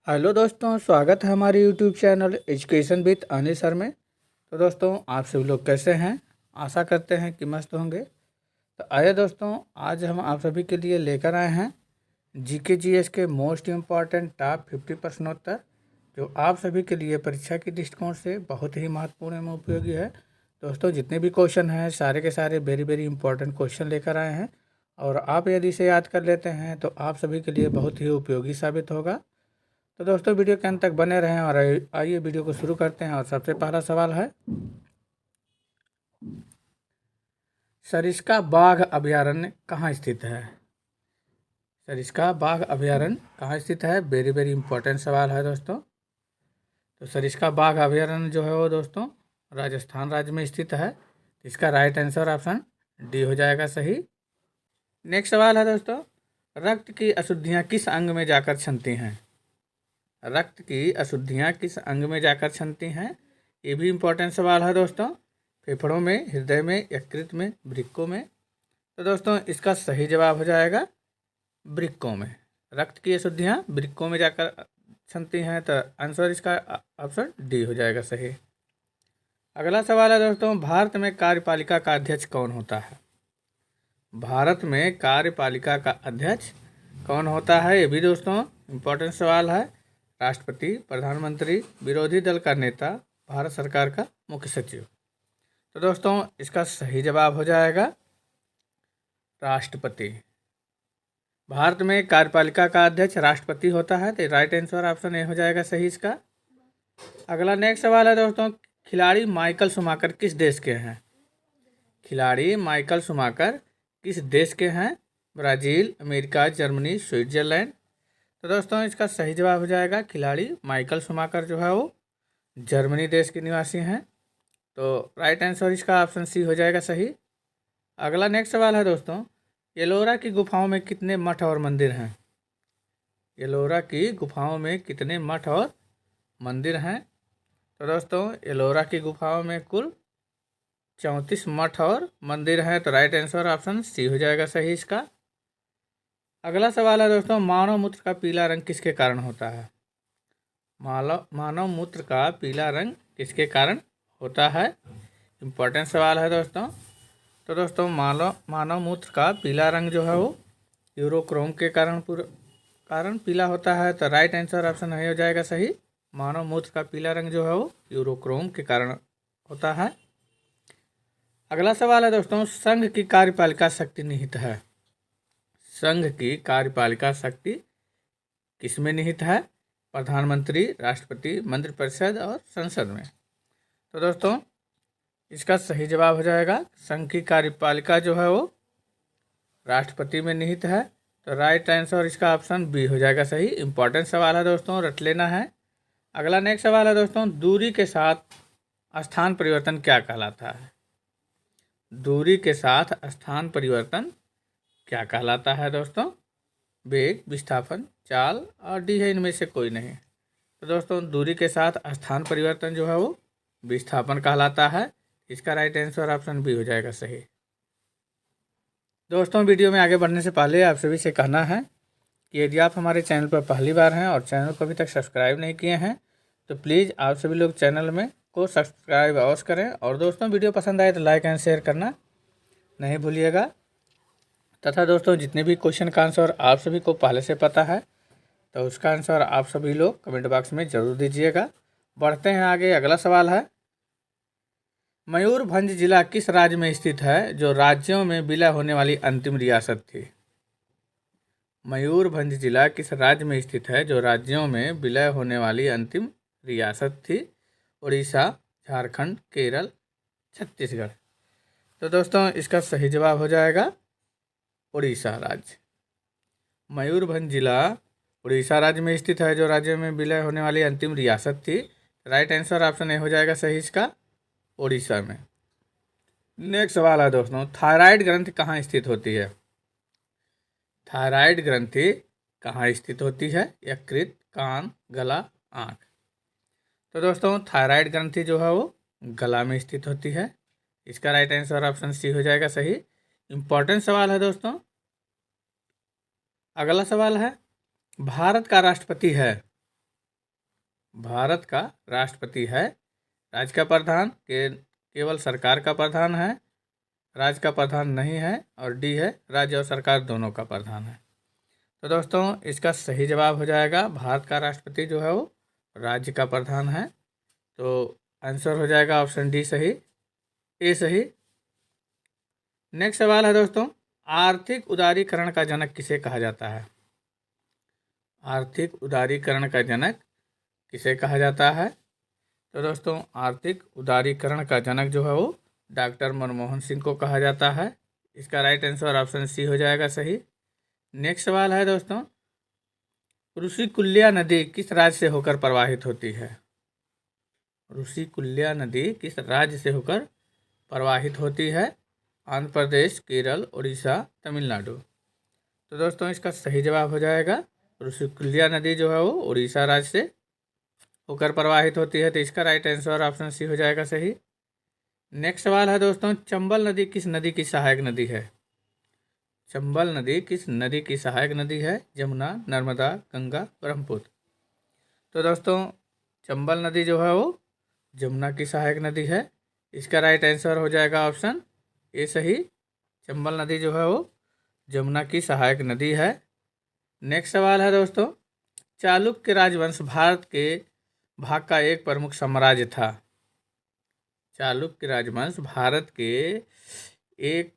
Hello दोस्तों, स्वागत है हमारे YouTube channel education with Anil sir में। तो दोस्तों, आप सभी लोग कैसे हैं? आशा करते हैं कि मस्त होंगे। तो आइए दोस्तों, आज हम आप सभी के लिए लेकर आए हैं जीके जीएस के मोस्ट इम्पॉर्टेंट टॉप 50 प्रश्नोत्तर, जो आप सभी के लिए परीक्षा की दृष्टिकोण से बहुत ही महत्वपूर्ण एवं उपयोगी है। दोस्तों, जितने भी क्वेश्चन हैं सारे के सारे वेरी वेरी इंपॉर्टेंट क्वेश्चन लेकर आए हैं, और आप यदि इसे याद कर लेते हैं तो आप सभी के लिए बहुत ही उपयोगी साबित होगा। तो दोस्तों, वीडियो के अंत तक बने रहें और आइए वीडियो को शुरू करते हैं। और सबसे पहला सवाल है, सरिस्का बाघ अभयारण्य कहाँ स्थित है? सरिस्का बाघ अभयारण्य कहाँ स्थित है? वेरी वेरी इंपॉर्टेंट सवाल है दोस्तों। तो सरिस्का बाघ अभयारण्य जो है वो दोस्तों राजस्थान राज्य में स्थित है। इसका राइट आंसर ऑप्शन डी हो जाएगा सही। नेक्स्ट सवाल है दोस्तों, रक्त की अशुद्धियाँ किस अंग में जाकर छनती हैं? रक्त की अशुद्धियाँ किस अंग में जाकर छनती हैं? ये भी इम्पोर्टेंट सवाल है दोस्तों। फेफड़ों में, हृदय में, यकृत में, वृक्कों में? तो दोस्तों, इसका सही जवाब हो जाएगा वृक्कों में। रक्त की अशुद्धियाँ वृक्कों में जाकर छनती हैं, तो आंसर इसका ऑप्शन डी हो जाएगा सही। अगला सवाल है दोस्तों, भारत में कार्यपालिका का अध्यक्ष कौन होता है? भारत में कार्यपालिका का अध्यक्ष कौन होता है? ये भी दोस्तों इम्पोर्टेंट सवाल है। राष्ट्रपति, प्रधानमंत्री, विरोधी दल का नेता, भारत सरकार का मुख्य सचिव? तो दोस्तों, इसका सही जवाब हो जाएगा राष्ट्रपति। भारत में कार्यपालिका का अध्यक्ष राष्ट्रपति होता है, तो राइट आंसर ऑप्शन ए हो जाएगा सही इसका। अगला नेक्स्ट सवाल है दोस्तों, खिलाड़ी माइकल शूमाकर किस देश के हैं? खिलाड़ी माइकल शूमाकर किस देश के हैं? Brazil, America, Germany, Switzerland? तो दोस्तों, इसका सही जवाब हो जाएगा खिलाड़ी माइकल शूमाकर जो है वो जर्मनी देश के निवासी हैं। तो राइट आंसर इसका ऑप्शन सी हो जाएगा सही। अगला नेक्स्ट सवाल है दोस्तों, एलोरा की गुफाओं में कितने मठ और मंदिर हैं? एलोरा की गुफाओं में कितने मठ और मंदिर हैं? तो दोस्तों, एलोरा की गुफाओं में कुल 34 मठ और मंदिर हैं। तो राइट आंसर ऑप्शन सी हो जाएगा सही इसका। अगला सवाल है दोस्तों, मानव मूत्र का पीला रंग किसके कारण होता है? मानव मूत्र का पीला रंग किसके कारण होता है? इम्पोर्टेंट सवाल है दोस्तों। तो दोस्तों, मानव मूत्र का पीला रंग जो है वो यूरोक्रोम के कारण पीला होता है। तो राइट आंसर ऑप्शन नहीं हो जाएगा सही। मानव मूत्र का पीला रंग जो है वो यूरोक्रोम के कारण होता है। अगला सवाल है दोस्तों, संघ की कार्यपालिका शक्ति निहित है? संघ की कार्यपालिका शक्ति किसमें निहित है? प्रधानमंत्री, राष्ट्रपति, मंत्रिपरिषद और संसद में? तो दोस्तों, इसका सही जवाब हो जाएगा संघ की कार्यपालिका जो है वो राष्ट्रपति में निहित है। तो राइट आंसर इसका ऑप्शन बी हो जाएगा सही। इंपॉर्टेंट सवाल है दोस्तों, रट लेना है। अगला नेक्स्ट सवाल है दोस्तों, दूरी के साथ स्थान परिवर्तन क्या कहलाता है? दूरी के साथ स्थान परिवर्तन क्या कहलाता है दोस्तों? वेग, विस्थापन, चाल और डी है इनमें से कोई नहीं। तो दोस्तों, दूरी के साथ स्थान परिवर्तन जो है वो विस्थापन कहलाता है। इसका राइट आंसर ऑप्शन बी हो जाएगा सही। दोस्तों, वीडियो में आगे बढ़ने से पहले आप सभी से कहना है कि यदि आप हमारे चैनल पर पहली बार हैं और चैनल को अभी तक सब्सक्राइब नहीं किए हैं तो प्लीज़ आप सभी लोग चैनल में को सब्सक्राइब अवश्य करें। और दोस्तों, वीडियो पसंद आए तो लाइक एंड शेयर करना नहीं भूलिएगा। तथा दोस्तों, जितने भी क्वेश्चन का आंसर आप सभी को पहले से पता है तो उसका आंसर आप सभी लोग कमेंट बॉक्स में ज़रूर दीजिएगा। बढ़ते हैं आगे। अगला सवाल है, मयूरभंज जिला किस राज्य में स्थित है जो राज्यों में विलय होने वाली अंतिम रियासत थी? मयूरभंज जिला किस राज्य में स्थित है जो राज्यों में विलय होने वाली अंतिम रियासत थी? उड़ीसा, झारखंड, केरल, छत्तीसगढ़? तो दोस्तों, इसका सही जवाब हो जाएगा उड़ीसा राज्य। मयूरभंज जिला उड़ीसा राज्य में स्थित है जो राज्य में विलय होने वाली अंतिम रियासत थी। राइट आंसर ऑप्शन ए हो जाएगा सही इसका, उड़ीसा में। नेक्स्ट सवाल है दोस्तों, थायराइड ग्रंथि कहाँ स्थित होती है? थायराइड ग्रंथि कहाँ स्थित होती है? यकृत, कान, गला, आँख? तो दोस्तों, थायराइड ग्रंथि जो है वो गला में स्थित होती है। इसका राइट आंसर ऑप्शन सी हो जाएगा सही। इंपॉर्टेंट सवाल है दोस्तों। अगला सवाल है, भारत का राष्ट्रपति है भारत का राष्ट्रपति है। राज्य का प्रधान केवल सरकार का प्रधान है, राज्य का प्रधान नहीं है। और डी है राज्य और सरकार दोनों का प्रधान है। तो दोस्तों इसका सही जवाब हो जाएगा भारत का राष्ट्रपति जो है वो राज्य का प्रधान है। तो आंसर हो जाएगा ऑप्शन डी सही, ए सही। नेक्स्ट सवाल है दोस्तों, आर्थिक उदारीकरण का जनक किसे कहा जाता है? आर्थिक उदारीकरण का जनक किसे कहा जाता है? तो दोस्तों आर्थिक उदारीकरण का जनक जो है वो डॉक्टर मनमोहन सिंह को कहा जाता है। इसका राइट आंसर ऑप्शन सी हो जाएगा सही। नेक्स्ट सवाल है दोस्तों, ऋषिकुल्या नदी किस राज्य से होकर प्रवाहित होती है? ऋषिकुल्या नदी किस राज्य से होकर प्रवाहित होती है? आंध्र प्रदेश, केरल, उड़ीसा, तमिलनाडु। तो दोस्तों इसका सही जवाब हो जाएगा ऋषिकुल्या नदी जो है वो उड़ीसा राज्य से होकर प्रवाहित होती है। तो इसका राइट आंसर ऑप्शन सी हो जाएगा सही। नेक्स्ट सवाल है दोस्तों, चंबल नदी किस नदी की सहायक नदी है? चंबल नदी किस नदी की सहायक नदी है? यमुना, नर्मदा, गंगा, ब्रह्मपुत्र। तो दोस्तों चंबल नदी जो है वो यमुना की सहायक नदी है। इसका राइट आंसर हो जाएगा ऑप्शन ए सही। चंबल नदी जो है वो यमुना की सहायक नदी है। नेक्स्ट सवाल है दोस्तों, चालुक्य राजवंश भारत के भाग का एक प्रमुख साम्राज्य था। चालुक्य राजवंश भारत के एक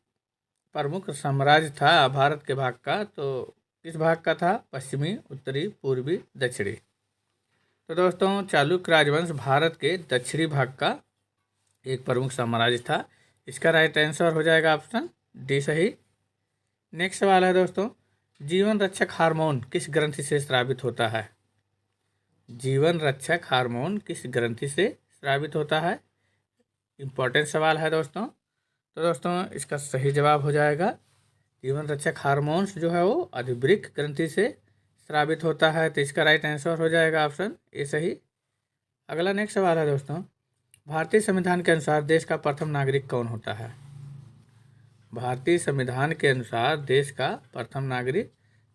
प्रमुख साम्राज्य था भारत के भाग का। तो किस भाग का था? पश्चिमी, उत्तरी, पूर्वी, दक्षिणी। तो दोस्तों चालुक्य राजवंश भारत के दक्षिणी भाग का एक प्रमुख साम्राज्य था। इसका राइट आंसर हो जाएगा ऑप्शन डी सही। नेक्स्ट सवाल है दोस्तों, जीवन रक्षक हार्मोन किस ग्रंथि से स्रावित होता है? जीवन रक्षक हार्मोन किस ग्रंथि से स्रावित होता है? इम्पोर्टेंट सवाल है दोस्तों। तो दोस्तों इसका सही जवाब हो जाएगा जीवन रक्षक हार्मोन्स जो है वो अधिवृक्क ग्रंथि से स्रावित होता है। तो इसका राइट आंसर हो जाएगा ऑप्शन ए सही। अगला नेक्स्ट सवाल है दोस्तों, भारतीय संविधान के अनुसार देश का प्रथम नागरिक कौन होता है? भारतीय संविधान के अनुसार देश का प्रथम नागरिक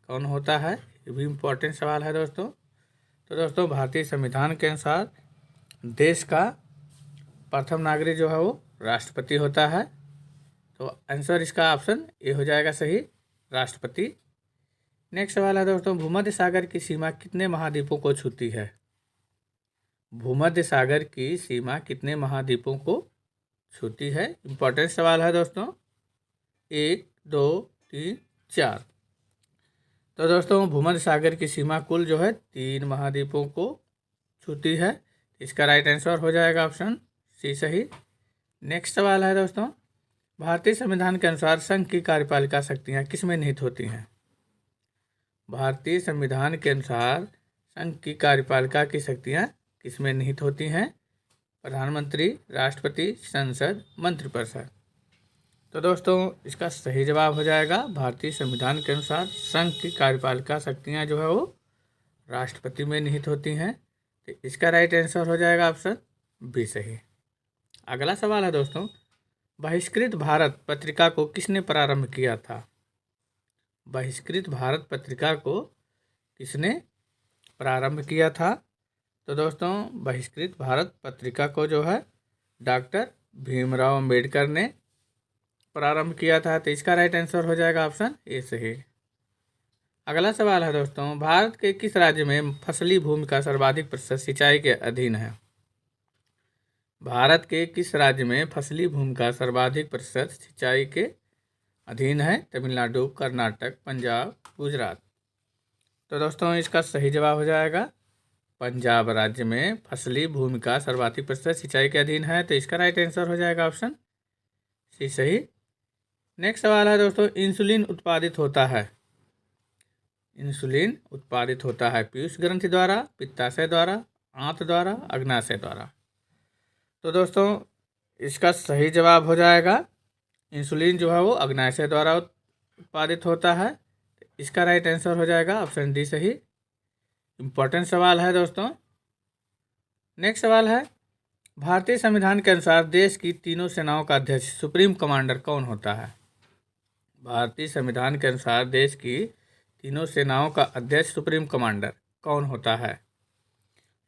कौन होता है? ये भी इम्पोर्टेंट सवाल है दोस्तों। तो दोस्तों भारतीय संविधान के अनुसार देश का प्रथम नागरिक जो है वो राष्ट्रपति होता है। तो आंसर इसका ऑप्शन ए हो जाएगा सही, राष्ट्रपति। नेक्स्ट सवाल है दोस्तों, भूमध्य सागर की सीमा कितने महाद्वीपों को छूती है? भूमध्य सागर की सीमा कितने महाद्वीपों को छूती है? इम्पोर्टेंट सवाल है दोस्तों। 1, 2, 3, 4। तो दोस्तों भूमध्य सागर की सीमा कुल जो है 3 महाद्वीपों को छूती है। इसका राइट आंसर हो जाएगा ऑप्शन सी सही। नेक्स्ट सवाल है दोस्तों, भारतीय संविधान के अनुसार संघ की कार्यपालिका शक्तियाँ किसमें निहित होती हैं? भारतीय संविधान के अनुसार संघ की कार्यपालिका की शक्तियाँ किसमें निहित होती हैं? प्रधानमंत्री, राष्ट्रपति, संसद, मंत्रिपरिषद। तो दोस्तों इसका सही जवाब हो जाएगा भारतीय संविधान के अनुसार संघ की कार्यपालिका शक्तियाँ जो है वो राष्ट्रपति में निहित होती हैं। तो इसका राइट आंसर हो जाएगा ऑप्शन बी सही। अगला सवाल है दोस्तों, बहिष्कृत भारत पत्रिका को किसने प्रारंभ किया था? बहिष्कृत भारत पत्रिका को किसने प्रारंभ किया था? तो दोस्तों बहिष्कृत भारत पत्रिका को जो है डॉक्टर भीमराव अंबेडकर ने प्रारंभ किया था। तो इसका राइट आंसर हो जाएगा ऑप्शन ए सही। अगला सवाल है दोस्तों, भारत के किस राज्य में फसली भूमि का सर्वाधिक प्रतिशत सिंचाई के अधीन है? भारत के किस राज्य में फसली भूमि का सर्वाधिक प्रतिशत सिंचाई के अधीन है? तमिलनाडु, कर्नाटक, पंजाब, गुजरात। तो दोस्तों इसका सही जवाब हो जाएगा पंजाब राज्य में फसली भूमि का सर्वाधिक प्रतिशत सिंचाई के अधीन है। तो इसका राइट आंसर हो जाएगा ऑप्शन सी सही। नेक्स्ट सवाल है दोस्तों, इंसुलिन उत्पादित होता है। इंसुलिन उत्पादित होता है पीयूष ग्रंथि द्वारा, पित्ताशय द्वारा, आंत द्वारा, अग्नाशय द्वारा। तो दोस्तों इसका सही जवाब हो जाएगा इंसुलिन जो है वो अग्नाशय द्वारा उत्पादित होता है। इसका राइट आंसर हो जाएगा ऑप्शन डी सही। इम्पोर्टेंट सवाल है दोस्तों। नेक्स्ट सवाल है, भारतीय संविधान के अनुसार देश की तीनों सेनाओं का अध्यक्ष सुप्रीम कमांडर कौन होता है? भारतीय संविधान के अनुसार देश की तीनों सेनाओं का अध्यक्ष सुप्रीम कमांडर कौन होता है?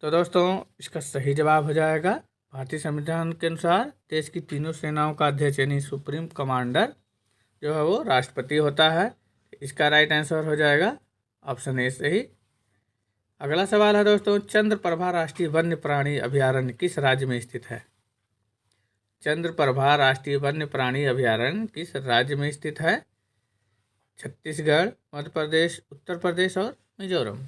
तो दोस्तों इसका सही जवाब हो जाएगा भारतीय संविधान के अनुसार देश की तीनों सेनाओं का अध्यक्ष यानी सुप्रीम कमांडर जो है वो राष्ट्रपति होता है। इसका राइट आंसर हो जाएगा ऑप्शन ए सही। अगला सवाल है दोस्तों, चंद्रप्रभा राष्ट्रीय वन्य प्राणी अभयारण्य किस राज्य में स्थित है? चंद्रप्रभा राष्ट्रीय वन्य प्राणी अभयारण्य किस राज्य में स्थित है? छत्तीसगढ़, मध्य प्रदेश, उत्तर प्रदेश और मिजोरम।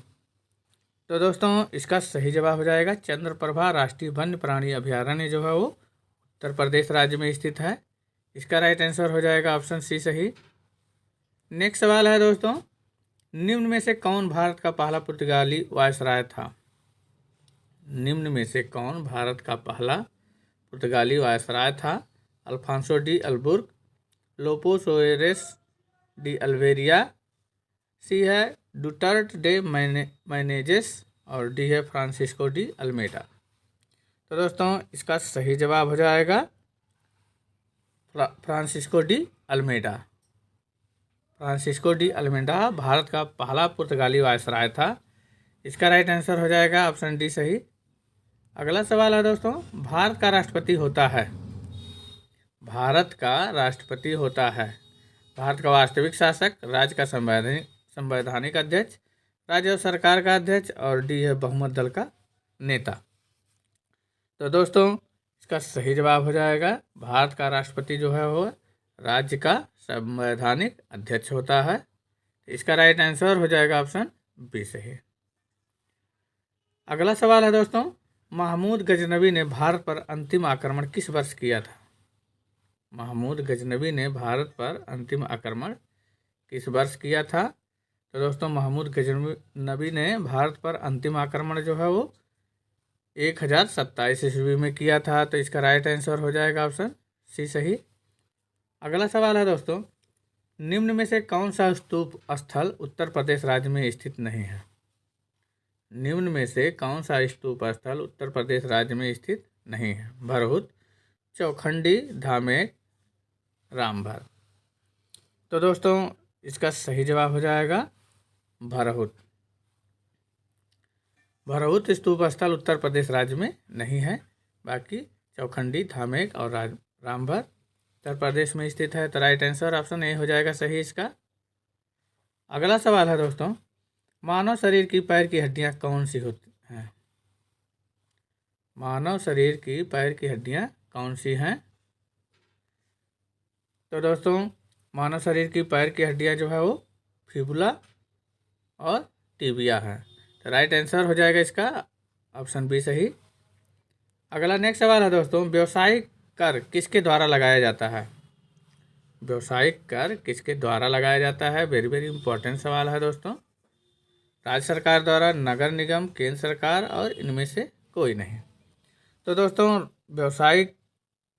तो दोस्तों इसका सही जवाब हो जाएगा चंद्रप्रभा राष्ट्रीय वन्य प्राणी अभयारण्य जो है वो उत्तर प्रदेश राज्य में स्थित है। इसका राइट आंसर हो जाएगा ऑप्शन सी सही। नेक्स्ट सवाल है दोस्तों, निम्न में से कौन भारत का पहला पुर्तगाली वायसराय था? निम्न में से कौन भारत का पहला पुर्तगाली वायसराय था? Alfonso de Albuquerque, Lopo Soares de अल्वेरिया, सी है डुटर्ट डे मैनेजेस और डी है फ्रांसिस्को डी अल्मेडा। तो दोस्तों इसका सही जवाब हो जाएगा Francisco de Almeida. Francisco de Almeida भारत का पहला पुर्तगाली वायसराय था। इसका राइट आंसर हो जाएगा ऑप्शन डी सही। अगला सवाल है दोस्तों, भारत का राष्ट्रपति होता है। भारत का राष्ट्रपति होता है भारत का वास्तविक शासक, राज्य का संवैधानिक अध्यक्ष, राज्य और सरकार का अध्यक्ष और डी है बहुमत दल का नेता। तो दोस्तों इसका सही जवाब हो जाएगा भारत का राष्ट्रपति जो है वो राज्य का संवैधानिक अध्यक्ष होता है। इसका राइट आंसर हो जाएगा ऑप्शन बी सही। अगला सवाल है दोस्तों, महमूद गजनवी ने भारत पर अंतिम आक्रमण किस वर्ष किया था? महमूद गजनवी ने भारत पर अंतिम आक्रमण किस वर्ष किया था? तो दोस्तों महमूद गजनवी ने भारत पर अंतिम आक्रमण जो है वो 1027 ईस्वी में किया था। तो इसका राइट आंसर हो जाएगा ऑप्शन सी सही। अगला सवाल है दोस्तों, निम्न में से कौन सा स्तूप स्थल उत्तर प्रदेश राज्य में स्थित नहीं है? निम्न में से कौन सा स्तूप स्थल उत्तर प्रदेश राज्य में स्थित नहीं है? भरहुत, चौखंडी, धामेक, रामभर। तो दोस्तों इसका सही जवाब हो जाएगा भरहुत। भरहुत स्तूप स्थल उत्तर प्रदेश राज्य में नहीं है, बाकी चौखंडी, धामेक और रामभर उत्तर प्रदेश में स्थित है। तो राइट आंसर ऑप्शन ए हो जाएगा सही इसका। अगला सवाल है दोस्तों, मानव शरीर की पैर की हड्डियां कौन सी होती हैं? मानव शरीर की पैर की हड्डियां कौन सी हैं? तो दोस्तों मानव शरीर की पैर की हड्डियां जो है वो फिबुला और टिबिया है। तो राइट आंसर हो जाएगा इसका ऑप्शन बी सही। अगला नेक्स्ट सवाल है दोस्तों, व्यावसायिक कर किसके द्वारा लगाया जाता है? व्यावसायिक कर किसके द्वारा लगाया जाता है? वेरी वेरी इंपॉर्टेंट सवाल है दोस्तों। राज्य सरकार द्वारा, नगर निगम, केंद्र सरकार और इनमें से कोई नहीं। तो दोस्तों व्यावसायिक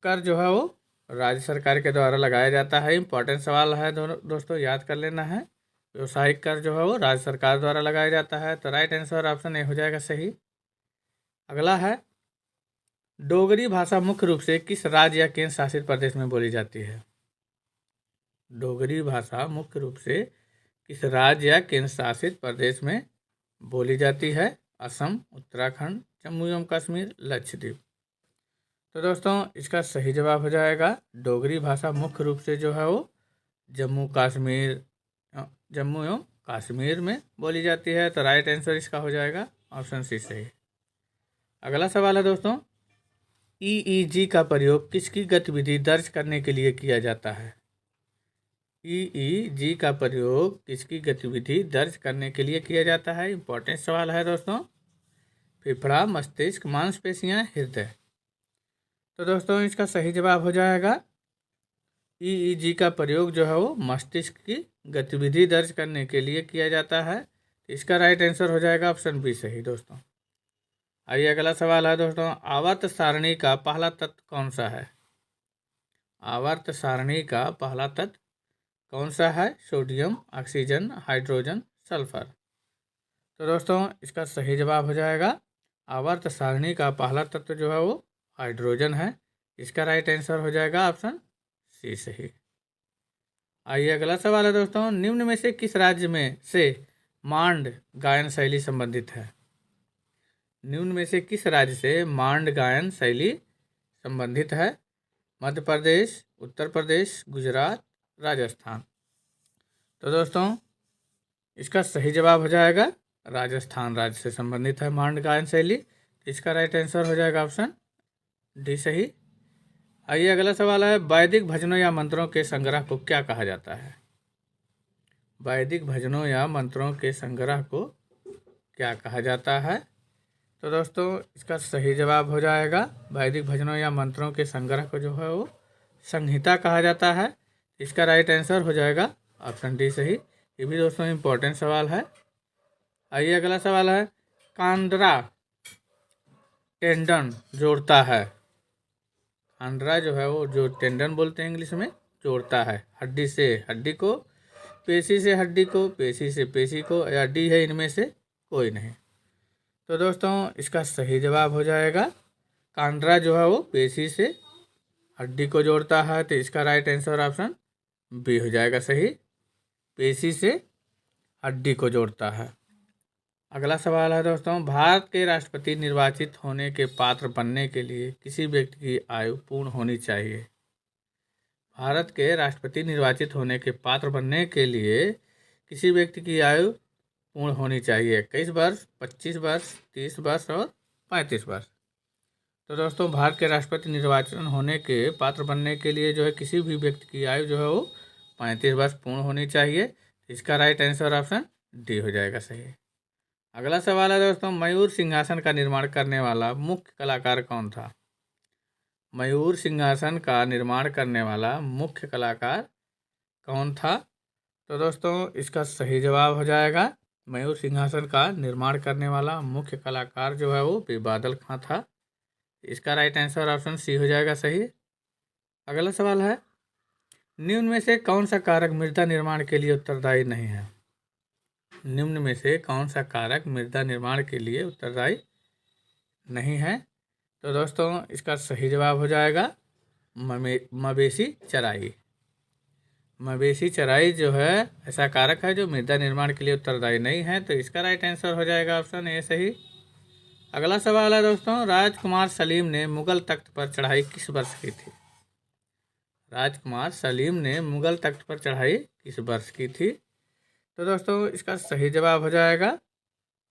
कर जो है वो राज्य सरकार के द्वारा लगाया जाता है। इंपॉर्टेंट सवाल है दोस्तों, याद कर लेना है। व्यावसायिक कर जो है वो राज्य सरकार द्वारा लगाया जाता है। तो राइट आंसर ऑप्शन ए हो जाएगा सही। अगला है, डोगरी भाषा मुख्य रूप से किस राज्य या केंद्र शासित प्रदेश में बोली जाती है? डोगरी भाषा मुख्य रूप से किस राज्य या केंद्र शासित प्रदेश में बोली जाती है? असम, उत्तराखंड, जम्मू एवं कश्मीर, लक्षद्वीप। तो दोस्तों इसका सही जवाब हो जाएगा डोगरी भाषा मुख्य रूप से जो है वो जम्मू एवं कश्मीर में बोली जाती है। तो राइट आंसर इसका हो जाएगा ऑप्शन सी सही। अगला सवाल है दोस्तों, EEG का प्रयोग किसकी गतिविधि दर्ज करने के लिए किया जाता है? EEG का प्रयोग किसकी गतिविधि दर्ज करने के लिए किया जाता है? इंपॉर्टेंट सवाल है दोस्तों। फेफड़ा, मस्तिष्क, मांसपेशियां, हृदय। तो दोस्तों इसका सही जवाब हो जाएगा EEG का प्रयोग जो है वो मस्तिष्क की गतिविधि दर्ज करने के लिए किया जाता है। इसका राइट आंसर हो जाएगा ऑप्शन बी सही दोस्तों। आइए अगला सवाल है दोस्तों, आवर्त सारणी का पहला तत्व कौन सा है? आवर्त सारणी का पहला तत्व कौन सा है? Sodium, oxygen, hydrogen, sulphur. तो दोस्तों इसका सही जवाब हो जाएगा आवर्त सारणी का पहला तत्व जो है वो हाइड्रोजन है। इसका राइट आंसर हो जाएगा ऑप्शन सी सही। आइए अगला सवाल है दोस्तों, निम्न में से किस राज्य में से मांड गायन शैली संबंधित है? निम्न में से किस राज्य से मांड गायन शैली संबंधित है? मध्य प्रदेश, उत्तर प्रदेश, गुजरात, राजस्थान। तो दोस्तों इसका सही जवाब हो जाएगा राजस्थान राज्य से संबंधित है मांड गायन शैली। इसका राइट आंसर हो जाएगा ऑप्शन डी सही। आइए अगला सवाल है, वैदिक भजनों या मंत्रों के संग्रह को क्या कहा जाता है? वैदिक भजनों या मंत्रों के संग्रह को क्या कहा जाता है? तो दोस्तों इसका सही जवाब हो जाएगा वैदिक भजनों या मंत्रों के संग्रह को जो है वो संहिता कहा जाता है। इसका राइट आंसर हो जाएगा ऑप्शन डी सही। ये भी दोस्तों इम्पोर्टेंट सवाल है। आइए अगला सवाल है, कांड्रा टेंडन जोड़ता है। कांड्रा जो है वो जो टेंडन बोलते हैं इंग्लिश में, जोड़ता है हड्डी से हड्डी को, पेशी से हड्डी को, पेशी से पेशी को, या डी है इनमें से कोई नहीं। तो दोस्तों इसका सही जवाब हो जाएगा कांड्रा जो है वो पेशी से हड्डी को जोड़ता है। तो इसका राइट आंसर ऑप्शन बी हो जाएगा सही, पेशी से हड्डी को जोड़ता है। अगला सवाल है दोस्तों, भारत के राष्ट्रपति निर्वाचित होने के पात्र बनने के लिए किसी व्यक्ति की आयु पूर्ण होनी चाहिए? भारत के राष्ट्रपति निर्वाचित होने के पात्र बनने के लिए किसी व्यक्ति की आयु पूर्ण होनी चाहिए 21 वर्ष, 25 वर्ष, 30 वर्ष और 35 वर्ष। तो दोस्तों भारत के राष्ट्रपति निर्वाचन होने के पात्र बनने के लिए जो है किसी भी व्यक्ति की आयु जो है वो 35 वर्ष पूर्ण होनी चाहिए। इसका राइट आंसर ऑप्शन डी हो जाएगा सही। अगला सवाल है दोस्तों, मयूर सिंहासन का निर्माण करने वाला मुख्य कलाकार कौन था? मयूर सिंहासन का निर्माण करने वाला मुख्य कलाकार कौन था? तो दोस्तों इसका सही जवाब हो जाएगा मयूर सिंहासन का निर्माण करने वाला मुख्य कलाकार जो है वो बादल खां था। इसका राइट आंसर ऑप्शन सी हो जाएगा सही। अगला सवाल है, निम्न में से कौन सा कारक मृदा निर्माण के लिए उत्तरदायी नहीं है? निम्न में से कौन सा कारक मृदा निर्माण के लिए उत्तरदायी नहीं है? तो दोस्तों इसका सही जवाब हो जाएगा मवेशी चराई। मवेशी चराई जो है ऐसा कारक है जो मृदा निर्माण के लिए उत्तरदायी नहीं है। तो इसका राइट आंसर हो जाएगा ऑप्शन ए सही। अगला सवाल है दोस्तों, राजकुमार सलीम ने मुगल तख्त पर चढ़ाई किस वर्ष की थी? राजकुमार सलीम ने मुगल तख्त पर चढ़ाई किस वर्ष की थी? तो दोस्तों इसका सही जवाब हो जाएगा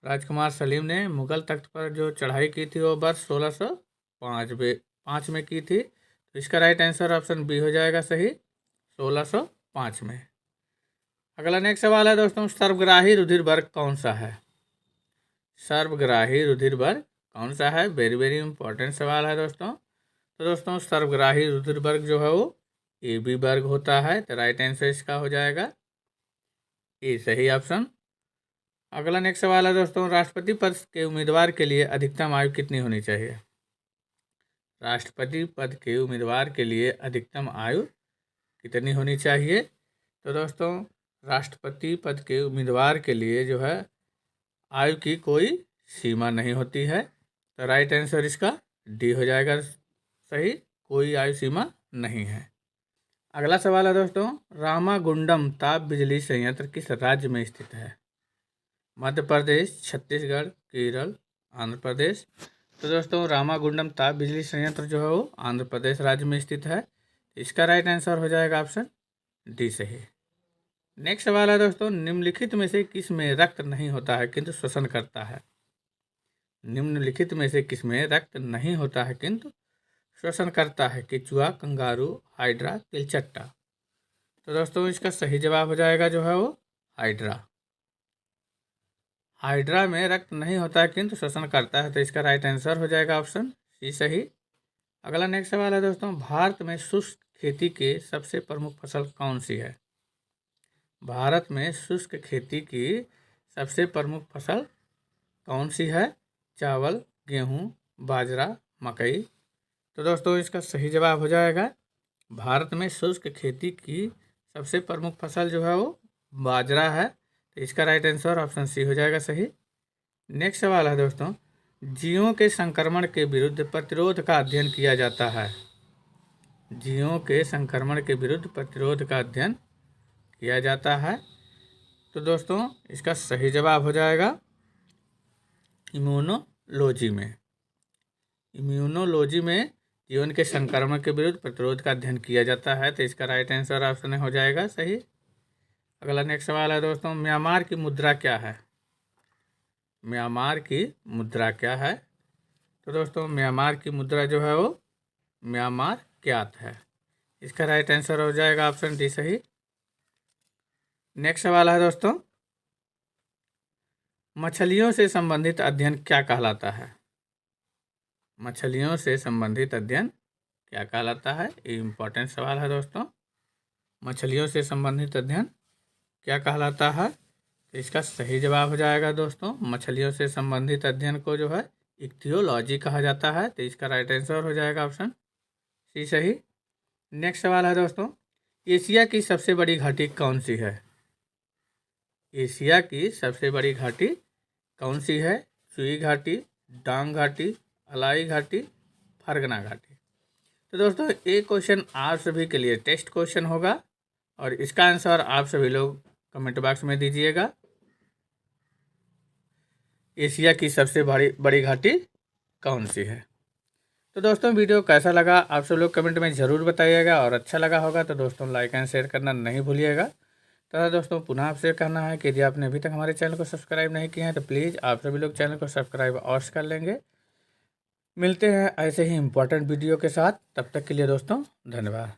राजकुमार सलीम ने मुगल तख्त पर जो चढ़ाई की थी वो वर्ष 1605 में की थी। तो इसका राइट आंसर ऑप्शन बी हो जाएगा सही, 1605 में। अगला नेक्स्ट सवाल है दोस्तों, सर्वग्राही रुधिर वर्ग कौन सा है? सर्वग्राही रुधिर वर्ग कौन सा है? वेरी वेरी इंपॉर्टेंट सवाल है दोस्तों। तो दोस्तों सर्वग्राही रुधिर वर्ग जो है वो ए बी वर्ग होता है। तो राइट आंसर इसका हो जाएगा ए सही ऑप्शन। अगला नेक्स्ट सवाल है दोस्तों, राष्ट्रपति पद के उम्मीदवार के लिए अधिकतम आयु कितनी होनी चाहिए? राष्ट्रपति पद के उम्मीदवार के लिए अधिकतम आयु कितनी होनी चाहिए? तो दोस्तों राष्ट्रपति पद के उम्मीदवार के लिए जो है आयु की कोई सीमा नहीं होती है। तो राइट आंसर इसका डी हो जाएगा सही, कोई आयु सीमा नहीं है। अगला सवाल है दोस्तों, रामागुंडम ताप बिजली संयंत्र किस राज्य में स्थित है? मध्य प्रदेश, छत्तीसगढ़, केरल, आंध्र प्रदेश। तो दोस्तों रामागुंडम ताप बिजली संयंत्र जो है वो आंध्र प्रदेश राज्य में स्थित है। इसका राइट आंसर हो जाएगा ऑप्शन डी सही। नेक्स्ट सवाल है दोस्तों, निम्नलिखित में से किस में रक्त नहीं होता है किंतु श्वसन करता है? निम्नलिखित में से किस में रक्त नहीं होता है किंतु श्वसन करता है? केचुआ, कंगारू, हाइड्रा, तिलचट्टा। तो दोस्तों इसका सही जवाब हो जाएगा जो है वो हाइड्रा। हाइड्रा में रक्त नहीं होता है किंतु श्वसन करता है। तो इसका राइट आंसर हो जाएगा ऑप्शन सी सही। अगला नेक्स्ट सवाल है दोस्तों, भारत में शुष्क खेती के सबसे प्रमुख फसल कौन सी है? भारत में शुष्क खेती की सबसे प्रमुख फसल कौन सी है? चावल, गेहूँ, बाजरा, मकई। तो दोस्तों इसका सही जवाब हो जाएगा भारत में शुष्क खेती की सबसे प्रमुख फसल जो है वो बाजरा है। तो इसका राइट आंसर ऑप्शन सी हो जाएगा सही। नेक्स्ट सवाल है दोस्तों, जीवों के संक्रमण के विरुद्ध प्रतिरोध का अध्ययन किया जाता है। जीवों के संक्रमण के विरुद्ध प्रतिरोध का अध्ययन किया जाता है। तो दोस्तों इसका सही जवाब हो जाएगा इम्यूनो इम्यूनोलॉजी में। इम्यूनोलॉजी में जीवन के संक्रमण के विरुद्ध प्रतिरोध का अध्ययन किया जाता है, तो इसका राइट आंसर ऑप्शन हो जाएगा सही। अगला नेक्स्ट सवाल है दोस्तों, म्यांमार की मुद्रा क्या है? म्यांमार की मुद्रा क्या है? तो दोस्तों म्यांमार की मुद्रा जो है वो म्यांमार क्यात है। इसका राइट आंसर हो जाएगा ऑप्शन डी सही। नेक्स्ट सवाल है दोस्तों, मछलियों से संबंधित अध्ययन क्या कहलाता है? मछलियों से संबंधित अध्ययन क्या कहलाता है? ये इम्पोर्टेंट सवाल है दोस्तों। मछलियों से संबंधित अध्ययन क्या कहलाता है? तो इसका सही जवाब हो जाएगा दोस्तों, मछलियों से संबंधित अध्ययन को जो है इक्थियोलॉजी कहा जाता है, तो इसका राइट आंसर हो जाएगा ऑप्शन सी सही। नेक्स्ट सवाल है दोस्तों, एशिया की सबसे बड़ी घाटी कौन सी है? एशिया की सबसे बड़ी घाटी कौन सी है? सुई घाटी, डांग घाटी, अलाई घाटी, फरगना घाटी। तो दोस्तों एक क्वेश्चन आप सभी के लिए टेस्ट क्वेश्चन होगा और इसका आंसर आप सभी लोग कमेंट बॉक्स में दीजिएगा। एशिया की सबसे बड़ी घाटी कौन सी है? तो दोस्तों वीडियो कैसा लगा आप सब लोग कमेंट में ज़रूर बताइएगा, और अच्छा लगा होगा तो दोस्तों लाइक एंड शेयर करना नहीं भूलिएगा। तथा दोस्तों पुनः आपसे कहना है कि यदि आपने अभी तक हमारे चैनल को सब्सक्राइब नहीं किया है तो प्लीज़ आप सभी लोग चैनल को सब्सक्राइब अवश्य कर लेंगे। मिलते हैं ऐसे ही इम्पोर्टेंट वीडियो के साथ, तब तक के लिए दोस्तों धन्यवाद।